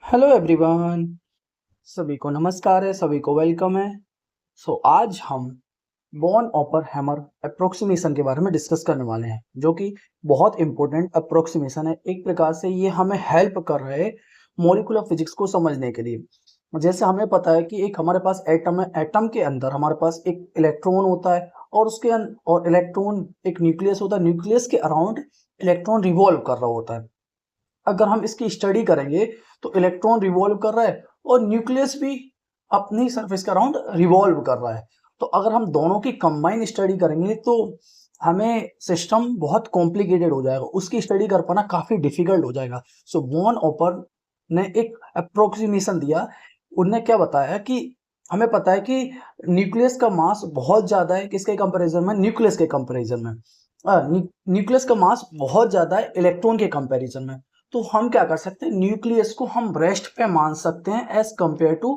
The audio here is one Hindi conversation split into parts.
Hello everyone. सभी को नमस्कार है, सभी को वेलकम है। आज हम बॉन ओपर हैमर अप्रोक्सीमेशन के बारे में डिस्कस करने वाले हैं, जो कि बहुत इंपॉर्टेंट अप्रोक्सीमेशन है। एक प्रकार से ये हमें हेल्प कर रहे हैं मॉलिक्यूलर फिजिक्स को समझने के लिए। जैसे हमें पता है कि एक हमारे पास एटम है, एटम के अंदर हमारे पास एक इलेक्ट्रॉन होता है और और इलेक्ट्रॉन एक न्यूक्लियस होता है। न्यूक्लियस के अराउंड इलेक्ट्रॉन रिवॉल्व कर रहा होता है। अगर हम इसकी स्टडी करेंगे तो इलेक्ट्रॉन रिवॉल्व कर रहा है और न्यूक्लियस भी अपनी सरफेस के अराउंड रिवॉल्व कर रहा है। तो अगर हम दोनों की कंबाइन स्टडी करेंगे तो हमें सिस्टम बहुत कॉम्प्लिकेटेड हो जाएगा, उसकी स्टडी कर पाना काफी डिफिकल्ट हो जाएगा। बॉन ओपर ने एक अप्रोक्सीमेशन दिया। उनने क्या बताया कि हमें पता है कि न्यूक्लियस का मास बहुत ज्यादा है, किसके कंपैरिजन में? न्यूक्लियस के कंपैरिजन में। न्यूक्लियस का मास बहुत ज्यादा है इलेक्ट्रॉन के कंपैरिजन में। तो हम क्या कर सकते हैं, न्यूक्लियस को हम रेस्ट पे मान सकते हैं एज कंपेयर टू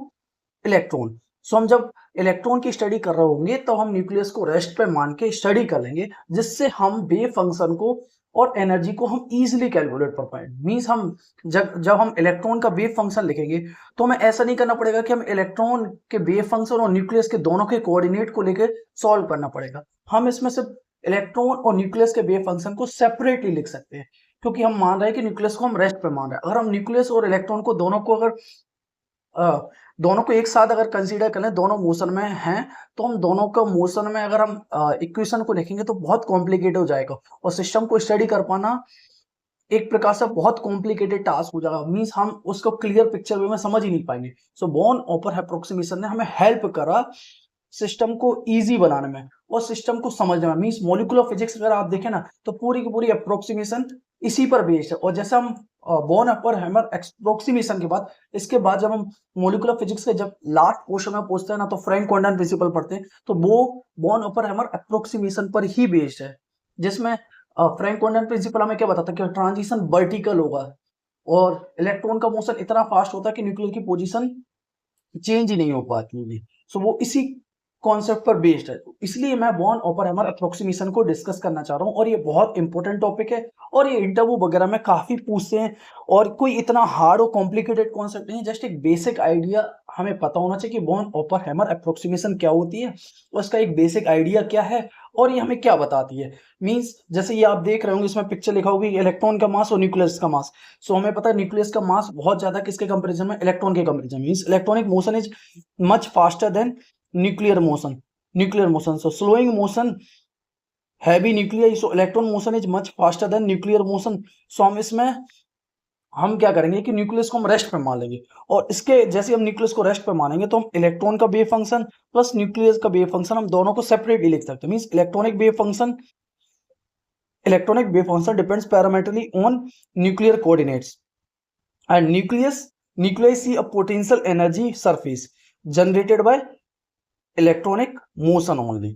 इलेक्ट्रॉन। हम जब इलेक्ट्रॉन की स्टडी कर रहे होंगे तो हम न्यूक्लियस को रेस्ट पे मान के स्टडी कर लेंगे, जिससे हम वेव फंक्शन को और एनर्जी को हम इजीली कैलकुलेट कर पाए। मींस हम जब जब हम इलेक्ट्रॉन का वेव फंक्शन लिखेंगे तो हमें ऐसा नहीं करना पड़ेगा कि हम इलेक्ट्रॉन के वेव फंक्शन और न्यूक्लियस के दोनों के कोऑर्डिनेट को लेकर सॉल्व करना पड़ेगा। हम इसमें सिर्फ इलेक्ट्रॉन और न्यूक्लियस के वेव फंक्शन को सेपरेटली लिख सकते हैं, क्योंकि हम मान रहे हैं कि न्यूक्लियस को हम रेस्ट पे मान रहे हैं। अगर हम न्यूक्लियस और इलेक्ट्रॉन को दोनों को एक साथ अगर कंसीडर करें, दोनों मोशन में हैं, तो हम दोनों का मोशन में अगर हम इक्वेशन को लिखेंगे तो बहुत कॉम्प्लिकेटेड हो जाएगा और सिस्टम को स्टडी कर पाना एक प्रकार से बहुत कॉम्प्लिकेटेड टास्क हो जाएगा। मींस हम उसको क्लियर पिक्चर वे में समझ ही नहीं पाएंगे। बॉर्न ओपर अप्रोक्सीमेशन ने हमें हेल्प करा सिस्टम को इजी बनाने में और सिस्टम को समझने में। मींस मॉलिक्यूलर फिजिक्स अगर आप देखें ना तो पूरी की पूरी अप्रोक्सीमेशन इसी पर बेस्ड है। और जैसे हम बॉर्न अपर हैमर अप्रोक्सीमेशन के बाद, इसके बाद जब हम मॉलिक्यूलर फिजिक्स के जब लास्ट पोर्शन में पहुंचते हैं ना, तो फ्रैंक कोंडन प्रिंसिपल पढ़ते हैं, तो वो बॉर्न अपर हैमर अप्रोक्सीमेशन पर ही बेस्ड है। जिसमें फ्रैंक कोंडन प्रिंसिपल हमें क्या बताता है कि ट्रांजिशन वर्टिकल होगा और इलेक्ट्रॉन का मोशन इतना फास्ट होता है कि न्यूक्लियर की पोजीशन चेंज ही नहीं हो पाती है। वो इसी कॉन्सेप्ट पर बेस्ड है। तो इसलिए मैं बॉर्न ओपनहाइमर अप्रोक्सीमेशन को डिस्कस करना चाह रहा हूँ और ये बहुत इंपॉर्टेंट टॉपिक है और ये इंटरव्यू वगैरह में काफी पूछते हैं। और कोई इतना हार्ड और कॉम्प्लिकेटेड कॉन्सेप्ट नहीं है, जस्ट एक बेसिक आइडिया हमें पता होना चाहिए कि बॉर्न ओपनहाइमर अप्रोक्सीमेशन क्या होती है, उसका एक बेसिक आइडिया क्या है और ये हमें क्या बताती है। मींस जैसे ये आप देख रहे होंगे, इसमें पिक्चर लिखा होगी इलेक्ट्रॉन का मास और न्यूक्लियस का मास। हमें पता है न्यूक्लियस का मास बहुत ज्यादा किसके कंपेरिजन में? इलेक्ट्रॉन के comparison. Means electronic motion is much faster than nuclear motion. So slowing motion heavy nuclei, so electron motion is much faster than nuclear motion. हम क्या करेंगे कि न्यूक्लियस को हम रेस्ट पे मान लेंगे और इसके जैसे हम न्यूक्लियस को रेस्ट पे मानेंगे तो हम इलेक्ट्रॉन का वेव फंक्शन प्लस न्यूक्लियस का वेव फंक्शन हम दोनों को सेपरेटली लिख सकते हैं। Means electronic wave function depends parametrically on nuclear coordinates and nuclei see a potential energy surface generated by electronic motion only.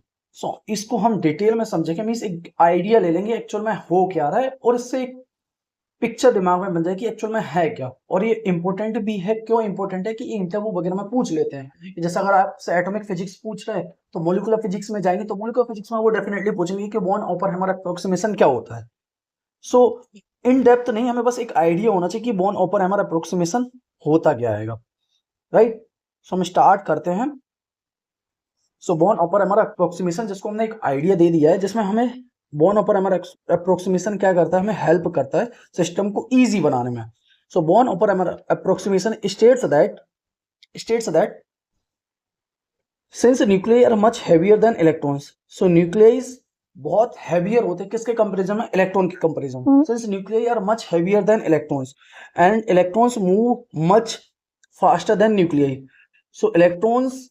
इसको हम डिटेल में समझेंगे। मींस एक आइडिया ले लेंगे एक्चुअल में हो क्या रहा है और इससे एक पिक्चर दिमाग में बन जाए कि एक्चुअल में है क्या। और ये इंपॉर्टेंट भी है। क्यों इंपॉर्टेंट है कि ये इंटरव्यू वगैरह में पूछ लेते हैं। जैसे अगर आपसे एटॉमिक फिजिक्स पूछ रहे हैं तो मॉलिक्यूलर फिजिक्स में जाएंगे तो मॉलिक्यूलर फिजिक्स में वो डेफिनेटली पूछेंगे कि बॉर्न ओपनहाइमर अप्रोक्सीमेशन क्या होता है। सो इन डेप्थ नहीं, हमें बस एक आइडिया होना चाहिए कि बॉर्न ओपनहाइमर अप्रोक्सीमेशन होता क्या है। राइट, हम स्टार्ट करते हैं। बॉर्न ओपनहाइमर अप्रोक्सीमेशन, जिसको हमने एक आइडिया दे दिया है, जिसमें हमें बॉर्न ओपनहाइमर अप्रोक्सीमेशन क्या करता है, हमें हेल्प करता है सिस्टम को इजी बनाने में। Born Oppenheimer approximation states that since nuclei are much heavier than electrons, nuclei बहुत हैवियर होते हैं किसके कंपैरिजन में? इलेक्ट्रॉन के comparison. Since nuclei are much heavier than electrons and electrons move much faster than nuclei. Electrons,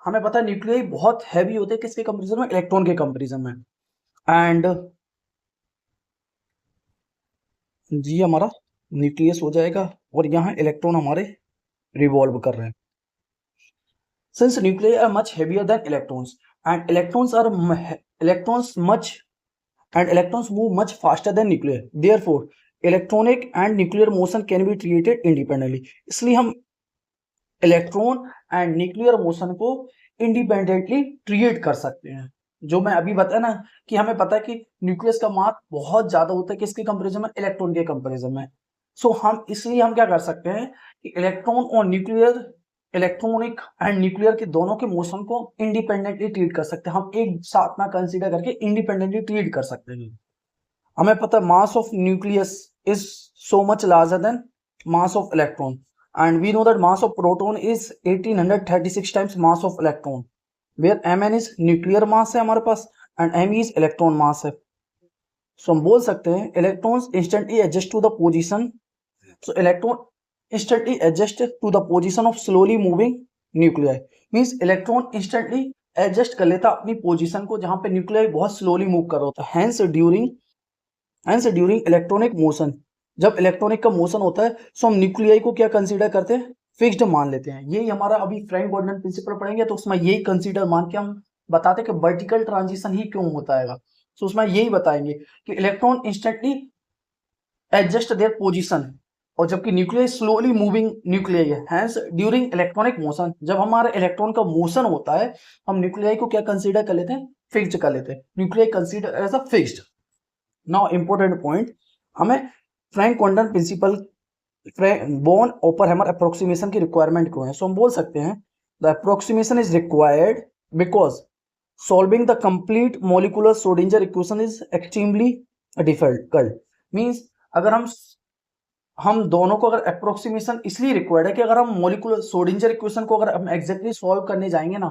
हमें पता है न्यूक्लियाई बहुत हैवी होते हैं किसके कंपैरिजन में? इलेक्ट्रॉन के कंपैरिजन में। एंड जी हमारा न्यूक्लियस हो जाएगा और यहाँ इलेक्ट्रॉन हमारे रिवॉल्व कर रहे हैं। Since nuclei are much heavier than electrons and electrons move much faster than nuclear, therefore electronic and nuclear motion can be created independently. इसलिए हम इलेक्ट्रॉन एंड न्यूक्लियर मोशन को इंडिपेंडेंटली क्रिएट कर सकते हैं। जो मैं अभी बताया ना कि हमें पता है कि न्यूक्लियस का मास बहुत ज्यादा होता है किसके कंपैरिजन में? इलेक्ट्रॉन के कंपैरिजन में। सो हम इसलिए हम क्या कर सकते हैं कि इलेक्ट्रॉन और न्यूक्लियर, इलेक्ट्रॉनिक एंड न्यूक्लियर के दोनों के मोशन को इंडिपेंडेंटली ट्रीट कर सकते हैं, हम एक साथ ना कंसीडर करके इंडिपेंडेंटली ट्रीट कर सकते हैं। हमें पता है mass of nucleus is so much larger than mass of electron, and we know that mass of proton is 1836 times mass of electron, where mn is nuclear mass है हमारे पास and m is electron mass है। सो हम बोल सकते हैं electrons instantly adjust to the position, so electron instantly adjust to the position of slowly moving nuclei, means electron instantly adjust कर लेता अपनी पोजीशन को जहां पे न्यूक्लियाई बहुत स्लोली मूव कर रहा होता है। hence during इलेक्ट्रॉनिक मोशन, जब इलेक्ट्रॉनिक का मोशन होता है सो हम न्यूक्लियाई को क्या कंसीडर करते हैं, फिक्स्ड मान लेते हैं। यही हमारा अभी फ्रैंक बोर्डमैन प्रिंसिपल पढ़ेंगे तो उसमें यही कंसीडर मान के हम बताते हैं कि वर्टिकल ट्रांजिशन ही क्यों होता है। तो उसमें यही बताएंगे कि electron instantly adjust their position, और जबकि न्यूक्लियर स्लोली मूविंग न्यूक्लियर है। हैंस ड्यूरिंग इलेक्ट्रॉनिक मोशन, जब हमारा इलेक्ट्रॉन का मोशन होता है हम न्यूक्लियर को क्या कंसीडर कर लेते हैं, फिक्स्ड कर लेते हैं, nuclear consider as a fixed. Now important point, हमें frank quantum principle Born Oppenheimer approximation की रिक्वायरमेंट क्यों है। सो हम बोल सकते हैं the approximation is required because solving the complete molecular Schrodinger equation is extremely difficult, means अगर हम दोनों को अगर अप्रोक्सीमेशन इसलिए रिक्वायर्ड है कि अगर हम मोलिकुलर श्रोडिंजर इक्वेशन को अगर हम एग्जैक्टली सॉल्व करने जाएंगे ना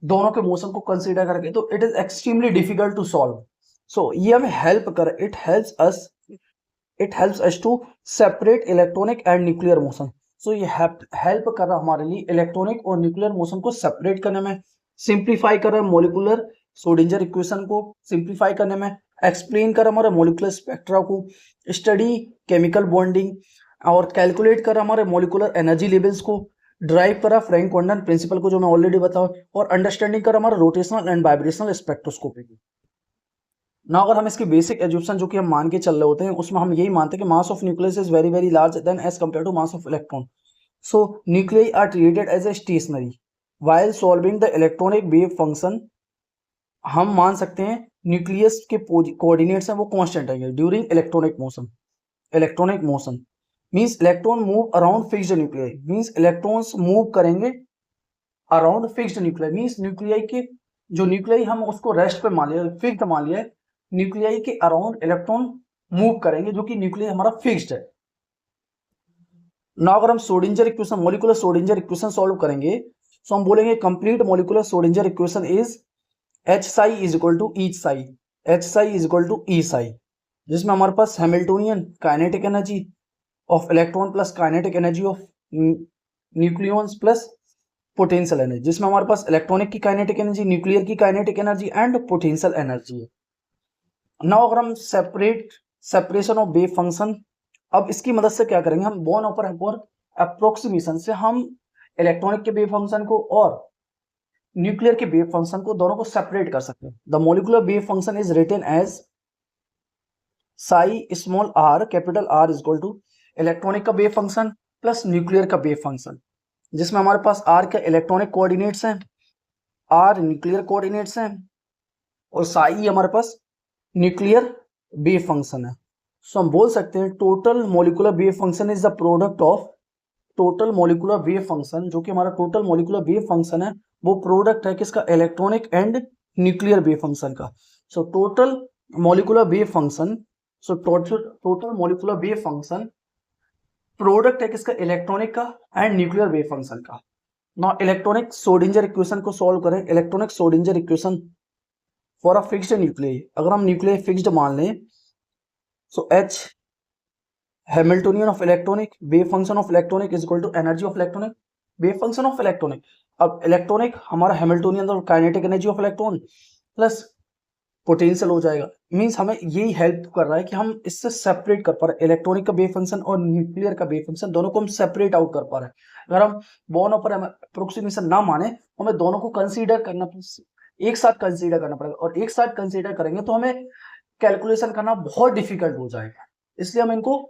दोनों के मोशन को कंसीडर करके, तो it is extremely difficult to solve. So ये हमें हेल्प कर, it helps us to separate electronic and nuclear motion. So ये हेल्प कर रहा हमारे लिए इलेक्ट्रॉनिक और न्यूक्लियर मोशन को सेपरेट करने में, सिंप्लीफाई कर रहा है मोलिकुलर श्रोडिंजर इक्वेशन को सिंप्लीफाई करने में, एक्सप्लेन कर हमारे मोलिकुलर स्पेक्ट्रा को, स्टडी केमिकल बॉन्डिंग और कैलकुलेट कर हमारे मोलिकुलर एनर्जी लेवल्स को, ड्राइव करा फ्रैंक क्वांटम प्रिंसिपल को जो मैं ऑलरेडी बताऊं, और अंडरस्टैंडिंग कर हमारा रोटेशनल एंड वाइब्रेशनल स्पेक्ट्रोस्कोपी की। ना अगर हम इसकी बेसिक एज्यूम्पशन जो कि हम मान के चल रहे होते हैं उसमें हम यही मानते हैं कि mass of nucleus is very very large than as compare to mass of electron. So nuclei are treated as a stationary while solving the electronic wave function. हम मान सकते हैं न्यूक्लियस के कोऑर्डिनेट्स हैं वो कांस्टेंट रहेंगे during electronic motion means electron move around fixed nuclei, means electrons move करेंगे around fixed nuclei, means nuclei के जो न्यूक्लियाई हम उसको रेस्ट पे मान लिया, फिक्स्ड मान लिया, न्यूक्लियाई के अराउंड इलेक्ट्रॉन मूव करेंगे जो कि न्यूक्लियाई हमारा फिक्स्ड है। ना अगर हम Schrodinger equation molecular Schrodinger equation solve करेंगे तो हम बोलेंगे complete molecular Schrodinger equation is H psi is equal to E psi, H psi is equal to E psi, जिसमें हमारे पास Hamiltonian kinetic energy of electron plus kinetic energy of nucleons plus potential energy, जिसमें हमारे पास इलेक्ट्रॉनिक की काइनेटिक एनर्जी, न्यूक्लियर की kinetic energy and potential energy है। नाउ अगर हम सेपरेशन ऑफ वेव फंक्शन, अब इसकी मदद से क्या करेंगे, हम बोर्न ओपनहेमर अप्रोक्सीमेशन से हम इलेक्ट्रॉनिक के वेव फंक्शन को और न्यूक्लियर के वेव फंक्शन को दोनों को सेपरेट कर सकते हैं। The molecular wave function is written as psi small r capital R is equal to electronic का वेव फंक्शन प्लस न्यूक्लियर का वेव फंक्शन, जिसमें हमारे पास आर के इलेक्ट्रॉनिक कोऑर्डिनेट्स हैं, आर न्यूक्लियर कोऑर्डिनेट्स हैं और साई हमारे पास न्यूक्लियर वेव फंक्शन है। सो हम बोल सकते हैं total molecular wave function is the product of total molecular wave function, जो कि हमारा टोटल मोलिकुलर वेव फंक्शन है वो प्रोडक्ट है किसका, electronic and nuclear wave function का। So total molecular wave function, so total molecular wave function product है किसका, इलेक्ट्रॉनिक का एंड न्यूक्लियर वेव फंक्शन का। ना इलेक्ट्रॉनिक श्रोडिंजर इक्वेशन को सॉल्व करें, electronic Schrodinger equation for a fixed nuclei, अगर हम न्यूक्लियाई फिक्स्ड मान लें so H Hamiltonian of electronic wave function of electronic is equal to energy of electronic wave function of electronic. अब इलेक्ट्रॉनिक हमारा हैमिल्टोनियन और kinetic energy of electron plus potential हो जाएगा, मींस हमें यही हेल्प कर रहा है कि हम इससे सेपरेट कर पा रहे हैं इलेक्ट्रॉनिक का वेव फंक्शन और न्यूक्लियर का वेव फंक्शन, दोनों को हम सेपरेट आउट कर पा रहे हैं। अगर हम बोर्न ओपनहेमर अप्रोक्सीमेशन ना माने हमें दोनों को कंसीडर करना, एक साथ कंसीडर करना पड़ेगा, और एक साथ कंसीडर करेंगे तो हमें कैलकुलेशन करना बहुत डिफिकल्ट हो जाएगा, इसलिए हम इनको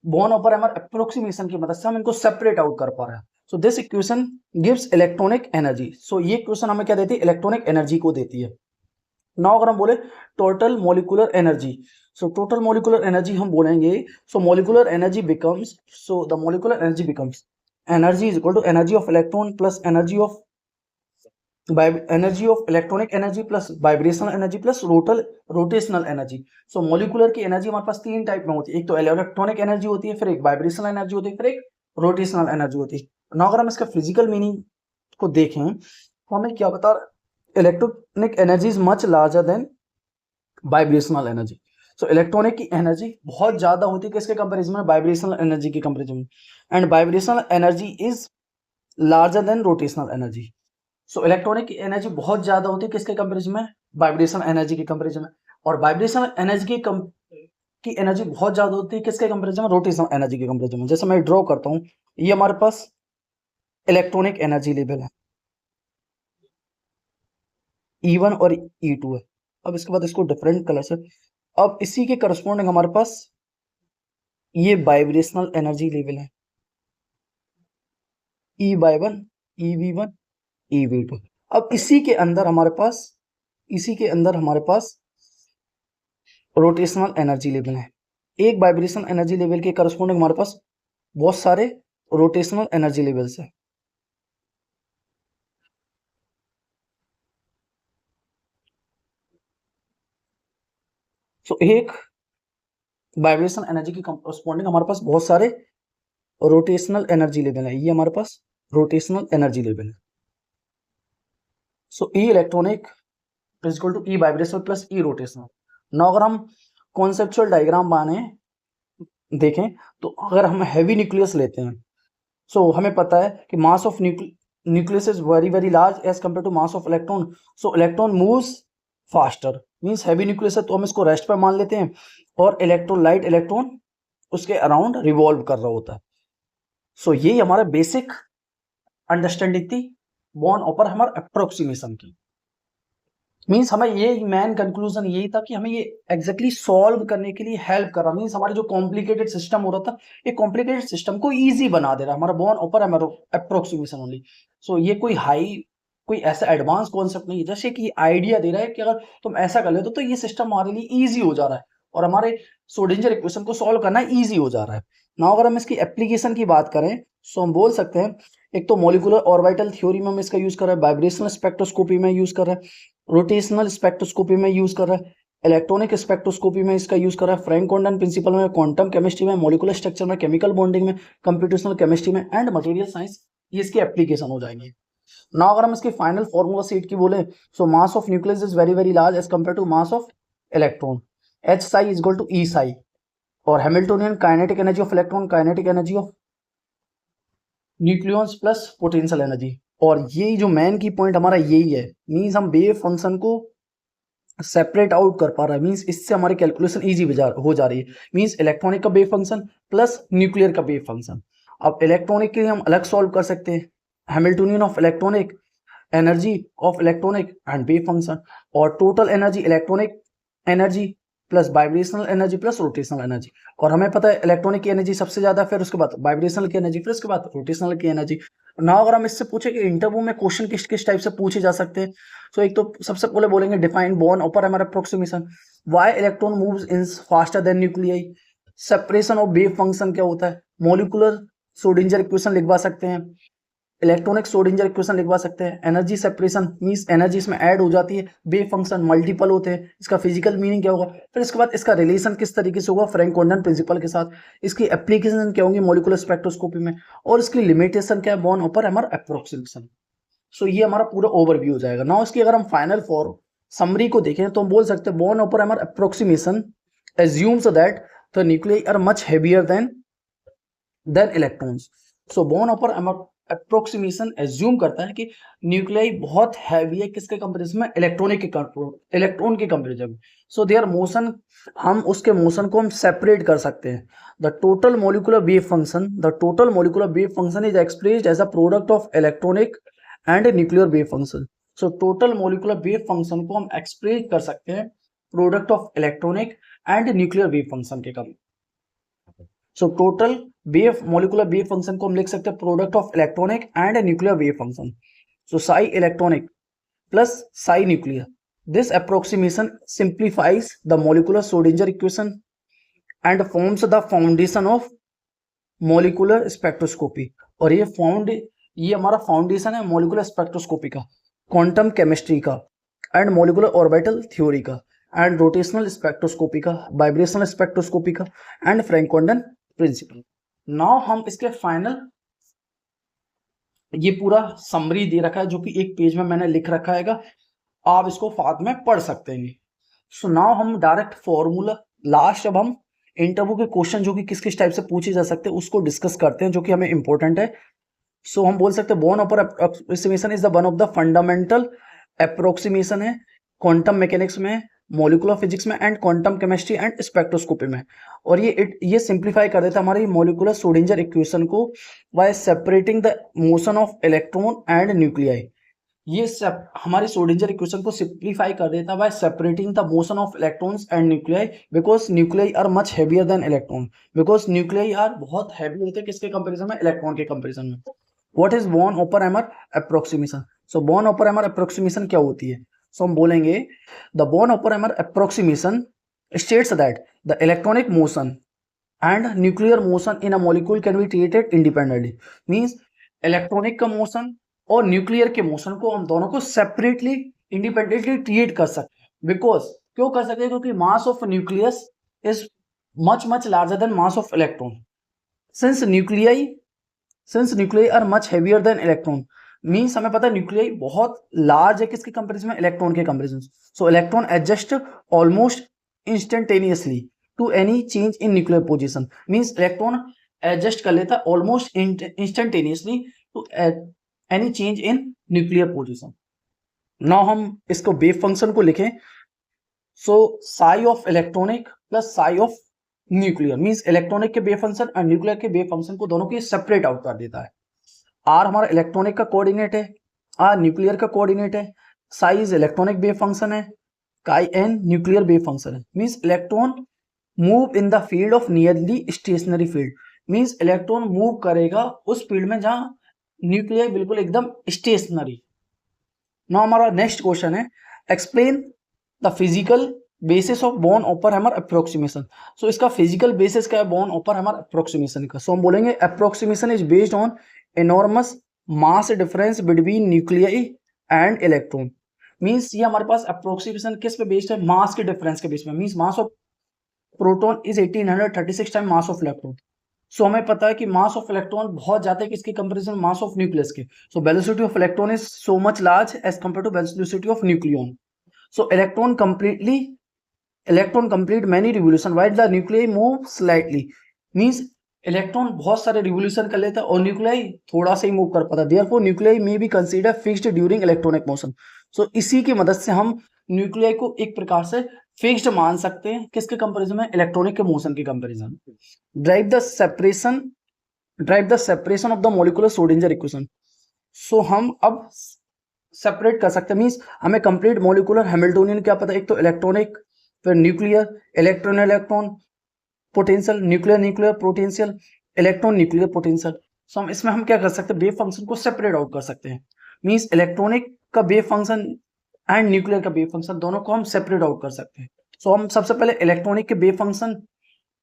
बोर्न ओपनहेमर अप्रोक्सीमेशन की मदद से हम इनको सेपरेट आउट कर पा रहे हैं। So this equation gives electronic energy, so ये इक्वेशन हमें क्या देती है, इलेक्ट्रॉनिक एनर्जी को देती है। नाउ अगर हम बोले total molecular energy, so total molecular energy हम बोलेंगे, so molecular energy becomes, so the molecular energy becomes energy is equal to energy of electron plus energy of electronic energy plus vibrational energy plus rotational energy. So molecular की एनर्जी हमारे पास तीन टाइप में होती है, एक तो इलेक्ट्रॉनिक एनर्जी होती है, फिर एक वाइब्रेशनल एनर्जी होती है, फिर एक रोटेशनल एनर्जी होती है। ना अगर हम इसका फिजिकल मीनिंग को देखें तो हमें क्या बता, electronic energy is much larger then vibrational energy. So electronic की एनर्जी बहुत ज्यादा होती है किसके कंपैरिजन में, वाइब्रेशनल एनर्जी के कंपैरिजन में, and vibrational energy is larger than rotational energy. So electronic की एनर्जी बहुत ज्यादा होती है किसके कंपैरिजन में, वाइब्रेशनल एनर्जी के कंपैरिजन में, और वाइब्रेशनल एनर्जी की एनर्जी बहुत ज्यादा होती है किसके कंपैरिजन में, रोटेशनल एनर्जी के कंपैरिजन में। जैसे मैं ड्रॉ करता हूं, ये हमारे पास इलेक्ट्रॉनिक एनर्जी लेवल है E1 और E2 है। अब इसके बाद इसको डिफरेंट कलर से, अब इसी के करस्पॉन्डिंग हमारे पास ये वाइब्रेशनल एनर्जी लेवल है E1, EV1, EV2। अब इसी के अंदर हमारे पास रोटेशनल एनर्जी लेवल है। एक वाइब्रेशनल एनर्जी लेवल के करस्पॉन्डिंग हमारे पास बहुत सारे रोटेशनल एनर्जी लेवल्स है। सो एक वाइब्रेशनल एनर्जी की करस्पॉन्डिंग हमारे पास बहुत सारे रोटेशनल एनर्जी लेवल है, ये हमारे पास रोटेशनल एनर्जी लेवल है। So E electronic is equal to E vibrational plus E rotational. Now अगर हम कॉन्सेप्चुअल डायग्राम बने देखें तो अगर हम हैवी न्यूक्लियस लेते हैं, सो हमें पता है कि mass of nucleus is very very large as compare to mass of electron. So electron moves faster, means heavy nucleus है तो हम इसको रेस्ट पर मान लेते हैं, और लाइट इलेक्ट्रॉन उसके अराउंड रिवॉल्व कर रहा होता है। सो ये हमारा बेसिक अंडरस्टैंडिंग थी बॉर्न ओपेनहाइमर अप्रोक्सीमेशन की। मीन्स हमें ये मेन कंक्लूजन यही था कि हमें ये एग्जैक्टली सॉल्व करने के लिए हेल्प कर रहा, मीन्स हमारे जो कॉम्प्लिकेटेड सिस्टम हो रहा था, ये कॉम्प्लिकेटेड सिस्टम को इजी बना दे रहा, हमारा बॉर्न ओपेनहाइमर अप्रोक्सीमेशन ओनली। सो ये कोई ऐसा एडवांस कॉन्सेप्ट नहीं है, जैसे कि आइडिया दे रहा है कि अगर तुम ऐसा कर लेते तो ये सिस्टम हमारे लिए ईजी हो जा रहा है और हमारे श्रोडिंगर इक्वेशन को सॉल्व करना ईजी हो जा रहा है। ना अगर हम इसकी एप्लीकेशन की बात करें तो हम बोल सकते हैं, एक तो मॉलिक्यूलर ऑर्बिटल थ्योरी में हम इसका यूज कर रहे हैं, वाइब्रेशनल स्पेक्ट्रोस्कोपी में यूज कर रहे हैं, रोटेशनल स्पेक्ट्रोस्कोपी में यूज कर रहा है, इलेक्ट्रॉनिक स्पेक्ट्रोस्कोपी में इसका यूज कर रहा है, फ्रैंक कोंडन प्रिंसिपल में, क्वांटम केमिस्ट्री में, मॉलिक्यूलर स्ट्रक्चर में, केमिकल बॉन्डिंग में, कंप्यूटेशनल केमिस्ट्री में एंड मटेरियल साइंस, ये इसकी एप्लीकेशन हो जाएंगे। नाउ अगर हम इसकी फाइनल फॉर्मूला सीट की बोले, so mass of nucleus is very very large as compare to mass of electron, H psi is equal to E psi, और Hamiltonian kinetic energy of electron, kinetic energy of nucleons plus potential energy. और यही जो मेन की पॉइंट हमारा यही है, मींस हम वेव फंक्शन को सेपरेट आउट कर पा रहा है, मींस इससे हमारी कैलकुलेशन इजी हो जा रही है, मींस इलेक्ट्रॉनिक का वेव फंक्शन प्लस न्यूक्लियर का वेव फंक्शन। अब इलेक्ट्रॉनिक के लिए हम अलग सॉल्व कर सकते हैं, Hamiltonian of electronic, energy of electronic and wave function, और total energy electronic energy plus vibrational energy plus rotational energy. और हमें पता है इलेक्ट्रॉनिक की एनर्जी सबसे ज्यादा, फिर उसके बाद वाइब्रेशनल की एनर्जी, फिर उसके बाद रोटेशनल की एनर्जी। नाउ अगर हम इससे पूछे कि इंटरव्यू में क्वेश्चन किस किस टाइप से पूछे जा सकते हैं, तो एक तो सबसे पहले बोलेंगे define born Oppenheimer approximation, why electron moves in faster than nuclei, separation of wave function क्या होता है, मॉलिक्यूलर श्रोडिंगर इक्वेशन लिखवा सकते हैं, इलेक्ट्रॉनिक श्रोडिंगर इक्वेशन लिखवा सकते हैं, एनर्जी सेपरेशन मींस एनर्जी इसमें ऐड हो जाती है, वेव फंक्शन मल्टीपल होते हैं, इसका फिजिकल मीनिंग क्या होगा, फिर इसके बाद इसका रिलेशन किस तरीके से होगा फ्रैंक कोंडन प्रिंसिपल के साथ, इसकी एप्लीकेशन क्या होंगी मॉलिक्यूलर स्पेक्ट्रोस्कोपी में, और इसकी लिमिटेशन क्या है बॉर्न ओपेनहाइमर अप्रोक्सीमेशन। सो ये हमारा पूरा ओवरव्यू हो जाएगा। नाउ इसकी अगर हम फाइनल फॉर समरी को देखें तो हम बोल सकते हैं Born Oppenheimer approximation assumes that the nuclei are much heavier than electrons। So born Oppenheimer approximation assume करता है कि न्यूक्लियाई बहुत हैवी है किसके कंपैरिजन में, इलेक्ट्रॉन के कंपैरिजन में। सो देयर मोशन, हम उसके मोशन को हम सेपरेट कर सकते हैं। The total molecular wave function is expressed as a product of electronic and nuclear wave function. So total molecular wave function को हम एक्सप्रेस कर सकते हैं product of electronic and nuclear wave function के कम। So total molecular wave function को हम लिख सकते हैं product of electronic and nuclear wave function. So psi electronic plus psi nuclear This approximation simplifies the molecular Schrodinger equation and forms the foundation of molecular spectroscopy। और ये हमारा फाउंडेशन है मॉलिकुलर स्पेक्ट्रोस्कोपी का, क्वांटम केमिस्ट्री का, एंड मॉलिकुलर ऑर्बिटल थ्योरी का, एंड रोटेशनल स्पेक्ट्रोस्कोपी का, वाइब्रेशनल स्पेक्ट्रोस्कोपी का, एंड फ्रैंक-कोंडन प्रिंसिपल। नाउ हम इसके फाइनल, ये पूरा समरी दे रखा है जो कि एक पेज में मैंने लिख रखा है, आप इसको बाद में पढ़ सकते हैं। सो नाउ हम डायरेक्ट फॉर्मूला, लास्ट अब हम इंटरव्यू के क्वेश्चन जो कि किस किस टाइप से पूछे जा सकते हैं उसको डिस्कस करते हैं, जो कि हमें इंपॉर्टेंट है। सो हम बोल सकते हैं Born Oppenheimer approximation is the one of the fundamental approximation है क्वांटम मैकेनिक्स में, मॉलिकुलर फिजिक्स में, and quantum chemistry and spectroscopy में। और ये सिंप्लीफाई कर देता है हमारी मॉलिकुलर श्रोडिंगर इक्वेशन को by separating the motion of electron and nuclei. ये हमारी श्रोडिंगर इक्वेशन को सिंप्लीफाई कर देता है by separating the motion of electrons and nuclei, because nuclei are much heavier than electron, because nuclei are बहुत हैवी होते हैं किसके कंपैरिजन में, इलेक्ट्रॉन के कंपैरिजन में। What is born Oppenheimer approximation? So born Oppenheimer approximation क्या होती है? सो हम बोलेंगे the born Oppenheimer approximation states that the electronic motion and nuclear motion in a molecule can be treated independently. Means electronic का मोशन और न्यूक्लियर के मोशन को हम दोनों को सेपरेटली इंडिपेंडेंटली ट्रीट कर सकते हैं। बिकॉज क्यों कर सकते हैं? क्योंकि mass of nucleus is much larger than mass of electron. Since nuclei are much heavier than electron, means हमें पता है न्यूक्लियाई बहुत लार्ज है किसके कंपैरिजन में, इलेक्ट्रॉन के comparison. So electron adjust almost instantaneously to any change in nuclear position, means electron adjust कर लेता है almost instantaneously to any change in nuclear position. Now हम इसको वेव फंक्शन को लिखें। So psi of electronic plus psi of nuclear, means electronic के वेव फंक्शन और न्यूक्लियर के वेव फंक्शन को दोनों को सेपरेट आउट कर देता है। आर हमारा इलेक्ट्रॉनिक का कोऑर्डिनेट है, आर न्यूक्लियर का कोऑर्डिनेट है, साइज इलेक्ट्रॉनिक वेव फंक्शन है, chi N nuclear wave function है। Means electron move in the field of nearly stationary field, means electron move करेगा उस फील्ड में जहां न्यूक्लियर बिल्कुल एकदम स्टेशनरी। नाउ हमारा नेक्स्ट क्वेश्चन है explain the physical basis of Born Oppenheimer approximation. So इसका फिजिकल बेसिस क्या है बॉर्न ओपेनहाइमर अप्रोक्सीमेशन का? सो हम बोलेंगे approximation is based on enormous mass difference between nuclei and electron। Means ये हमारे पास अप्रोक्सीमेशन किस पे बेस्ड है? मास के डिफरेंस के बेस में। Means mass of proton is 1836 time mass of electron. So हमें पता है कि मास ऑफ इलेक्ट्रॉन बहुत ज्यादा है किसके कंपैरिजन, मास ऑफ न्यूक्लियस के। So velocity of electron is so much large as compare to velocity of nucleon. So electron complete many revolution while the nuclei move slightly. Means electron बहुत सारे रिवोल्यूशन कर लेता है और न्यूक्लियाई थोड़ा सा ही मूव कर पाता है। Therefore nuclei may be considered fixed during electronic motion. So इसी की मदद से हम न्यूक्लियाई को एक प्रकार से फिक्स्ड मान सकते हैं किसके कंपैरिजन में, इलेक्ट्रॉनिक के मोशन के comparison. Drive the separation of the molecular Schrödinger equation. So हम अब सेपरेट कर सकते हैं, मींस हमें कंप्लीट मॉलिक्यूलर हैमिल्टोनियन क्या पता है, एक तो इलेक्ट्रॉनिक, फिर nuclear, electron potential, nuclear potential, electron nuclear potential. So हम इसमें हम क्या कर सकते हैं, वेव फंक्शन को सेपरेट आउट कर सकते हैं। मींस इलेक्ट्रॉनिक का वेव फंक्शन एंड न्यूक्लियर का वेव फंक्शन दोनों को हम सेपरेट आउट कर सकते हैं। सो हम सबसे पहले इलेक्ट्रॉनिक के वेव फंक्शन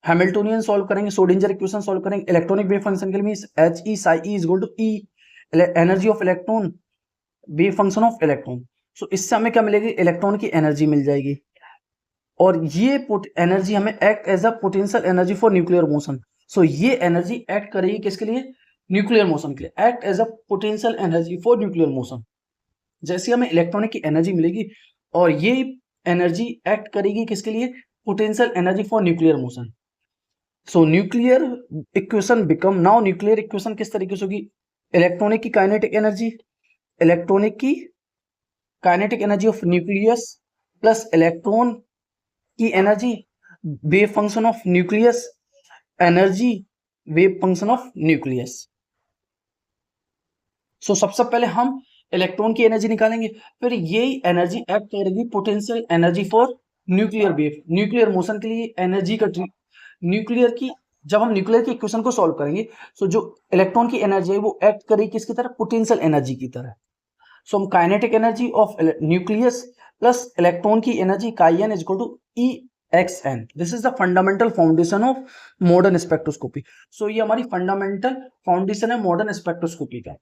हैमिल्टोनियन सॉल्व करेंगे, श्रोडिंगर इक्वेशन सॉल्व करेंगे। इलेक्ट्रॉनिक वेव फंक्शन के लिए means He psi E is equal to E energy of electron, wave function of electron. So इससे हमें क्या मिलेगी, इलेक्ट्रॉन की एनर्जी मिल जाएगी, और ये एनर्जी हमें act as a potential energy for nuclear motion. So ये एनर्जी एक्ट करेगी किसके लिए, न्यूक्लियर मोशन के लिए, act as a potential energy for nuclear motion. जैसे हमें इलेक्ट्रॉनिक की एनर्जी मिलेगी और ये एनर्जी एक्ट करेगी किसके लिए, potential energy for nuclear motion. So nuclear equation become, now nuclear equation किस तरीके से होगी, इलेक्ट्रॉनिक की kinetic energy of nucleus plus electron की energy, wave function of nucleus, energy wave function of nucleus. So सबसे पहले हम इलेक्ट्रॉन की एनर्जी निकालेंगे, फिर यही एनर्जी एक्ट करेगी potential energy for nuclear wave, nuclear motion के लिए एनर्जी का न्यूक्लियर की, जब हम न्यूक्लियर की इक्वेशन को सॉल्व करेंगे सो जो इलेक्ट्रॉन की एनर्जी है वो एक्ट करेगी किसकी तरह, पोटेंशियल एनर्जी की तरह। सो हम kinetic energy of nucleus plus electron की energy chi N is equal to E X N. This is the fundamental foundation of modern spectroscopy. So ये हमारी फंडामेंटल फाउंडेशन है मॉडर्न स्पेक्ट्रोस्कोपी का।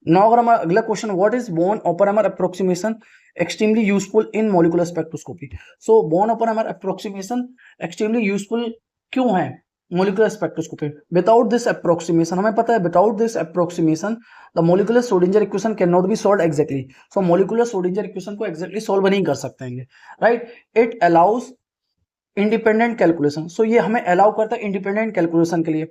नाउ अगर हमारा अगला question, what is Born Oppenheimer approximation extremely useful in molecular spectroscopy. So Born Oppenheimer approximation extremely useful क्यों है molecular spectroscopy? Without this approximation, हमें पता है without this approximation the molecular Schrödinger equation can not be solve exactly. So molecular Schrödinger equation को एग्जैक्टली सॉल्व नहीं कर सकते हैं, right. It allows independent calculation. So ये हमें अलाउ करता है इंडिपेंडेंट कैलकुलेशन के लिए,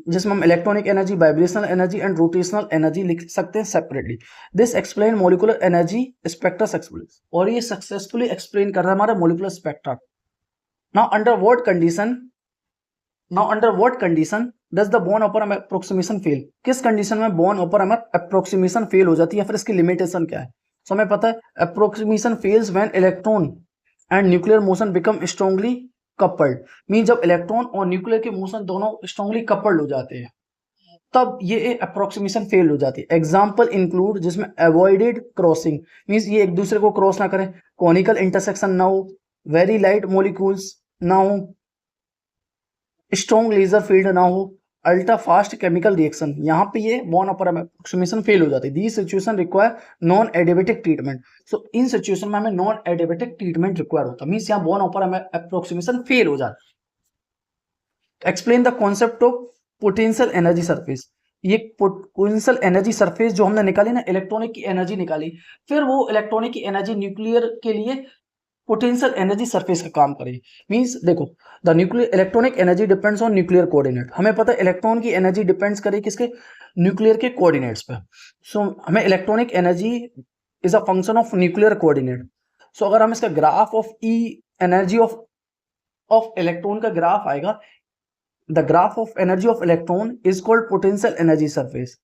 जिसमें हम electronic energy, vibrational energy and rotational energy लिख सकते हैं separately. This explain molecular energy spectra successfully. और ये सक्सेसफुली एक्सप्लेन कर रहा है हमारा molecular spectra. Now under what condition does the Born Oppenheimer approximation fail? किस कंडीशन में बोर्न ओपेनहाइमर अप्रोक्सीमेशन फेल हो जाती है, फिर इसकी लिमिटेशन क्या है? सो हमें पता है approximation fails when electron and nuclear motion become strongly coupled. Mean जब इलेक्ट्रॉन और न्यूक्लियर के मोशन दोनों स्ट्रांगली कपल्ड हो जाते हैं तब ये अप्रोक्सीमेशन फेल हो जाती है। एग्जाम्पल इंक्लूड जिसमें अवॉइडेड क्रॉसिंग, मीन्स ये एक दूसरे को क्रॉस ना करें, कॉनिकल इंटरसेक्शन ना हो, वेरी लाइट मॉलिक्यूल्स ना हो, स्ट्रॉन्ग लेजर फील्ड ना हो, अल्ट्रा फास्ट केमिकल रिएक्शन, यहाँ पे ये बोर्न ओपेनहाइमर अप्रोक्सीमेशन फेल हो जाती है। The situation require non adiabatic treatment. So इन सिचुएशन में हमें नॉन एडिबेटिक ट्रीटमेंट रिक्वायर होता है, मीन्स यहाँ बोर्न ओपेनहाइमर अप्रोक्सीमेशन फेल हो जाता है। Explain the concept of potential energy surface. ये पोटेंशियल एनर्जी सरफेस जो हमने निकाली ना, इलेक्ट्रॉनिक की एनर्जी निकाली, फिर वो इलेक्ट्रॉनिक की एनर्जी न्यूक्लियर के लिए पोटेंशियल एनर्जी सरफेस का काम करेगी। मींस देखो, the nuclear electronic energy depends on nuclear coordinate. हमें पता है इलेक्ट्रॉन की एनर्जी डिपेंड्स करेगी किसके? न्यूक्लियर के कोऑर्डिनेट्स पे। सो हमें electronic energy is a function of nuclear coordinate. So अगर हम इसका graph of E energy of electron का ग्राफ आएगा, the graph of energy of electron is called potential energy surface.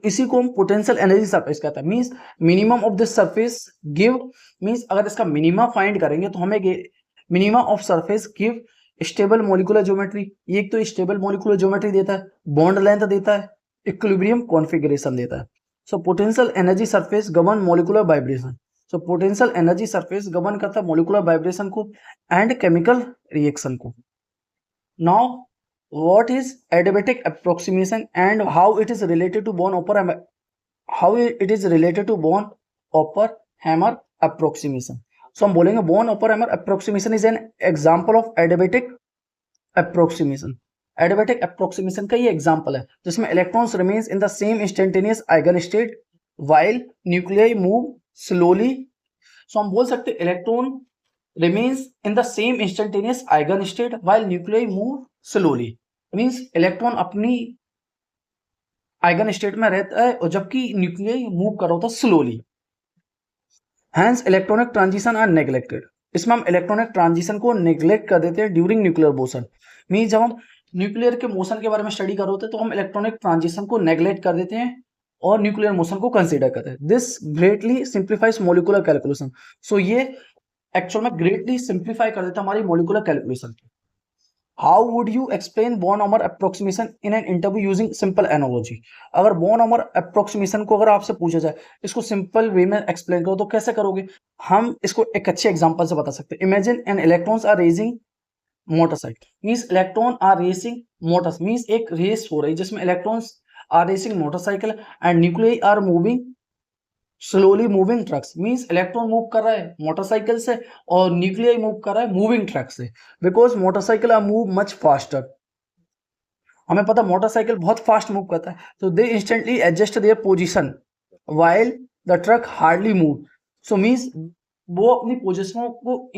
इसी को हम पोटेंशियल एनर्जी सरफेस कहता है। Means minimum of this surface give, means अगर इसका मिनिमम फाइंड करेंगे तो हमें minimum of surface give stable molecular geometry. ये एक तो स्टेबल मॉलिक्यूलर ज्योमेट्री देता है, बॉन्ड लेंथ देता है, इक्विलिब्रियम कॉन्फ़िगरेशन देता है। So potential energy surface govern molecular vibration. So potential energy surface govern करता है मॉलिक्यूलर वाइब्रेशन को एंड केमिकल रिएक्शन को। Now what is adiabatic approximation and how it is related to Born Oppenheimer approximation? So हम बोलेंगे Born Oppenheimer approximation is an example of adiabatic approximation। adiabatic approximation का ये example है जिसमें electrons remains in the same instantaneous eigenstate while nuclei move slowly। so हम बोल सकते electron remains in the same instantaneous eigenstate while nuclei move slowly। Means electron अपनी आइगन स्टेट में रहता है और जबकि न्यूक्लियस मूव कर रहा होता है slowly. Hence electronic transition are neglected. इसमें हम इलेक्ट्रॉनिक ट्रांजिशन को नेग्लेक्ट कर देते हैं ड्यूरिंग न्यूक्लियर मोशन। मीन्स जब हम न्यूक्लियर के मोशन के बारे में स्टडी कर रहे होते हैं तो हम इलेक्ट्रॉनिक ट्रांजिशन को नेग्लेक्ट कर देते हैं और न्यूक्लियर मोशन को कंसीडर करते हैं। This greatly simplifies molecular calculation. So ये एक्चुअल में ग्रेटली सिंप्लीफाई कर देता है हमारी molecular calculation. How would you explain Born-Hammar approximation in an interview using simple analogy? अगर Born-Hammar approximation को अगर आपसे पूछा जाए इसको सिंपल वे में एक्सप्लेन करो तो कैसे करोगे? हम इसको एक अच्छे एग्जांपल से बता सकते हैं। Imagine an electrons are racing motorcycle, means electron are racing motors, means एक रेस हो रही जिसमें electrons are racing motorcycle and nuclei are moving slowly moving trucks. Means electron move कर रहा है मोटरसाइकिल से और न्यूक्लियस मूव कर रहा है मूविंग ट्रक से, because motorcycle are move much faster. हमें पता मोटरसाइकिल बहुत फास्ट मूव करता है, तो they instantly adjust their position while the truck hardly move. So means वो अपनी पोजीशनों को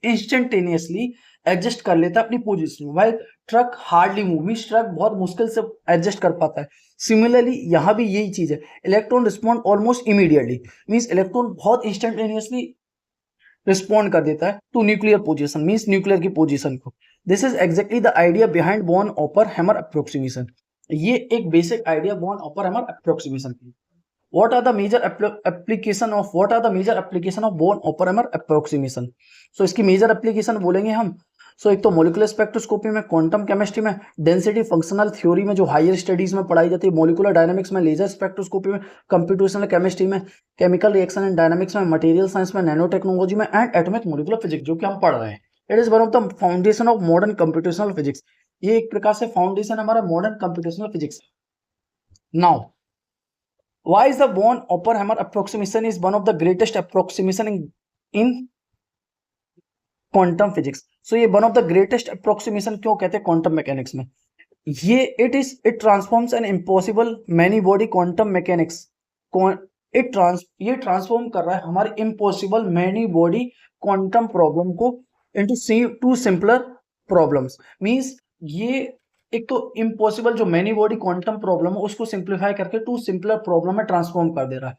इंस्टेंटेनियसली एडजस्ट कर लेता है अपनी position, while truck hardly move, means truck बहुत मुश्किल से एडजस्ट कर पाता है। सिमिलरली यहाँ भी यही चीज है, electron respond almost immediately, means electron बहुत इंस्टेंटेनियसली रिस्पॉन्ड कर देता है to nuclear position, means nuclear की पोजीशन को। This is exactly the idea behind Born Oppenheimer approximation. ये एक बेसिक आइडिया बॉर्न-ओपेनहाइमर अप्रोक्सीमेशन की। What are the major application of Born-Oppenheimer approximation? So इसकी मेजर एप्लीकेशन बोलेंगे हम सो एक तो मोलिकुलर स्पेक्ट्रोस्कोपी में, क्वांटम केमिस्ट्री में, डेंसिटी फंक्शनल थ्योरी में जो हायर स्टडीज में पढ़ाई जाती है, मोलिकुलर डायनामिक्स में, लेजर स्पेक्ट्रोस्कोपी में, कंप्यूटेशनल केमिस्ट्री में, केमिकल रिएक्शन एंड डायनामिक्स में, मटेरियल साइंस में, नैनो टेक्नोलॉजी में एंड एटॉमिक मोलिकुलर फिजिक्स जो कि हम पढ़ रहे हैं। It is one of the foundation of modern computational physics. ये एक प्रकार से फाउंडेशन हमारा modern computational physics. Now why is the Born Oppenheimer approximation is one of the greatest approximation in quantum physics. So ये one of the greatest approximation क्यों कहते हैं क्वांटम मैकेनिक्स में? ये it transforms an impossible many body quantum mechanics. ये ट्रांसफॉर्म कर रहा है हमारे impossible many body quantum problem को into two simpler problems. Means ये एक तो इम्पॉसिबल जो मैनी बॉडी क्वांटम प्रॉब्लम है उसको सिंप्लीफाई करके टू सिंपलर प्रॉब्लम में ट्रांसफॉर्म कर दे रहा है।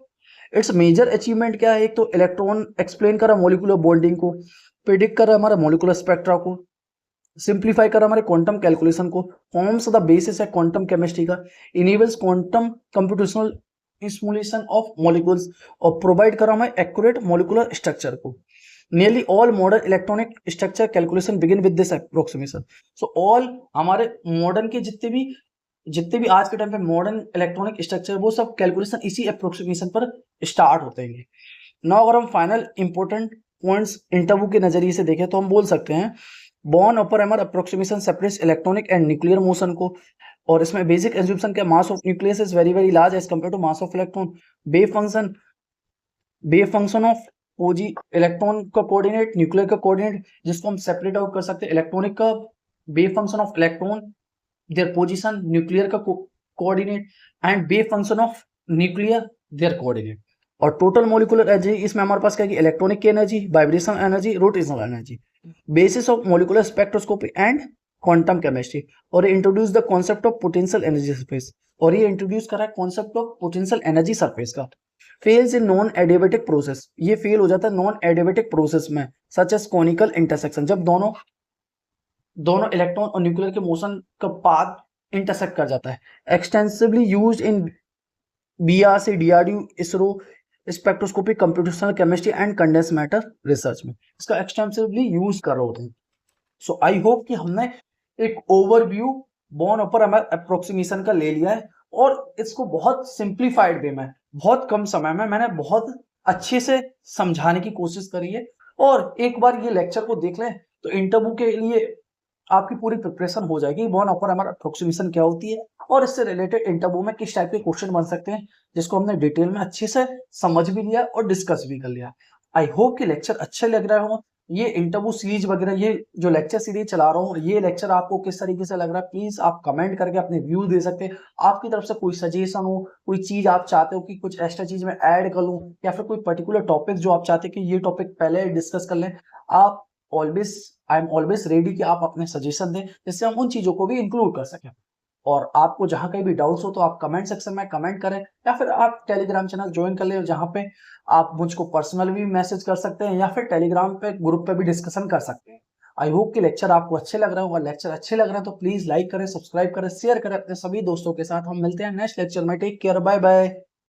इट्स मेजर अचीवमेंट क्या है? एक तो इलेक्ट्रॉन एक्सप्लेन करा मॉलिक्यूलर बॉन्डिंग को, प्रिडिक्ट कर रहा है हमारा मॉलिक्यूलर स्पेक्ट्रा को, सिंप्लीफाई कर रहा है हमारे क्वांटम कैलकुलेशन को, फॉर्म्स द बेसिस है क्वांटम केमिस्ट्री का, enables quantum computational simulation of molecules और प्रोवाइड कर रहा है हमारे एक्यूरेट मॉलिक्यूलर स्ट्रक्चर को। Nearly all modern electronic structure calculation begin with this approximation. So all हमारे मॉडर्न के जितने भी आज के टाइम पे मॉडर्न इलेक्ट्रॉनिक स्ट्रक्चर वो सब कैलकुलेशन इसी अप्रोक्सीमेशन पर स्टार्ट होते हैं। नाउ अगर हम फाइनल इंपॉर्टेंट पॉइंट्स इंटरव्यू के नजरिए से देखें तो हम बोल सकते हैं Born Oppenheimer approximation separates electronic and nuclear motion को, और इसमें बेसिक एज्यूम्पशन क्या, mass of nucleus is very very large as compare to mass of electron, wave function of electron का कोऑर्डिनेट, न्यूक्लियर का कोऑर्डिनेट जिसको हम सेपरेट आउट कर सकते हैं, इलेक्ट्रॉनिक का wave function of electron their position, nuclear का coordinate and wave function of nuclear their coordinate. और टोटल मॉलिक्यूलर एनर्जी इसमें हमारे पास क्या है कि इलेक्ट्रॉनिक की energy, vibrational energy, rotational energy, basis of molecular spectroscopy and quantum chemistry. और ये introduce the concept of potential energy surface, और ये इंट्रोड्यूस करा है concept of potential energy surface का। Fails in non adiabatic process, ये फेल हो जाता है नॉन एडियाबेटिक प्रोसेस में, सच एज कॉनिकल इंटरसेक्शन, जब दोनों इलेक्ट्रॉन और न्यूक्लियर के मोशन का पाथ इंटरसेक्ट कर जाता है। Extensively used in BRC, DRDO, ISRO spectroscopy, computational chemistry and condense matter research में इसका एक्सटेंसिवली यूज कर रहे होते हैं। सो आई होप कि हमने एक ओवरव्यू बॉर्न ओपेनहाइमर अप्रोक्सीमेशन का ले लिया है, और इसको बहुत सिंप्लीफाइड वे में बहुत कम समय में मैंने बहुत अच्छे से समझाने की कोशिश करी है। और एक बार ये लेक्चर को देख लें तो इंटरव्यू के लिए आपकी पूरी प्रिपरेशन हो जाएगी बॉर्न ओपेनहाइमर अप्रोक्सीमेशन क्या होती है और इससे रिलेटेड इंटरव्यू में किस टाइप के क्वेश्चन बन सकते हैं, जिसको हमने डिटेल में अच्छे से समझ भी लिया और डिस्कस भी कर लिया। आई होप कि लेक्चर अच्छे लग रहे हो। ये इंटरव्यू सीरीज वगैरह, ये जो लेक्चर सीरीज चला रहा हूँ, ये लेक्चर आपको किस तरीके से लग रहा है प्लीज आप कमेंट करके अपने व्यू दे सकते हैं। आपकी तरफ से कोई सजेशन हो, कोई चीज आप चाहते हो कि कुछ एक्स्ट्रा चीज में ऐड कर लूं, या फिर कोई पर्टिकुलर टॉपिक जो आप चाहते हैं कि ये टॉपिक पहले डिस्कस कर लें, आप आई एम ऑलवेज रेडी कि आप अपने सजेशन दें जिससे हम उन चीजों को भी इंक्लूड कर सकें। और आपको जहां कहीं भी डाउट्स हो तो आप कमेंट सेक्शन में कमेंट करें, या फिर आप टेलीग्राम चैनल ज्वाइन कर ले जहां पे आप मुझको पर्सनल भी मैसेज कर सकते हैं, या फिर टेलीग्राम पे ग्रुप पे भी डिस्कशन कर सकते हैं। आई होप कि लेक्चर आपको अच्छे लग रहे हो, और लेक्चर अच्छे लग रहे हैं तो प्लीज लाइक करें, सब्सक्राइब करें, शेयर करें अपने सभी दोस्तों के साथ। हम मिलते हैं नेक्स्ट लेक्चर में। Take care, bye bye.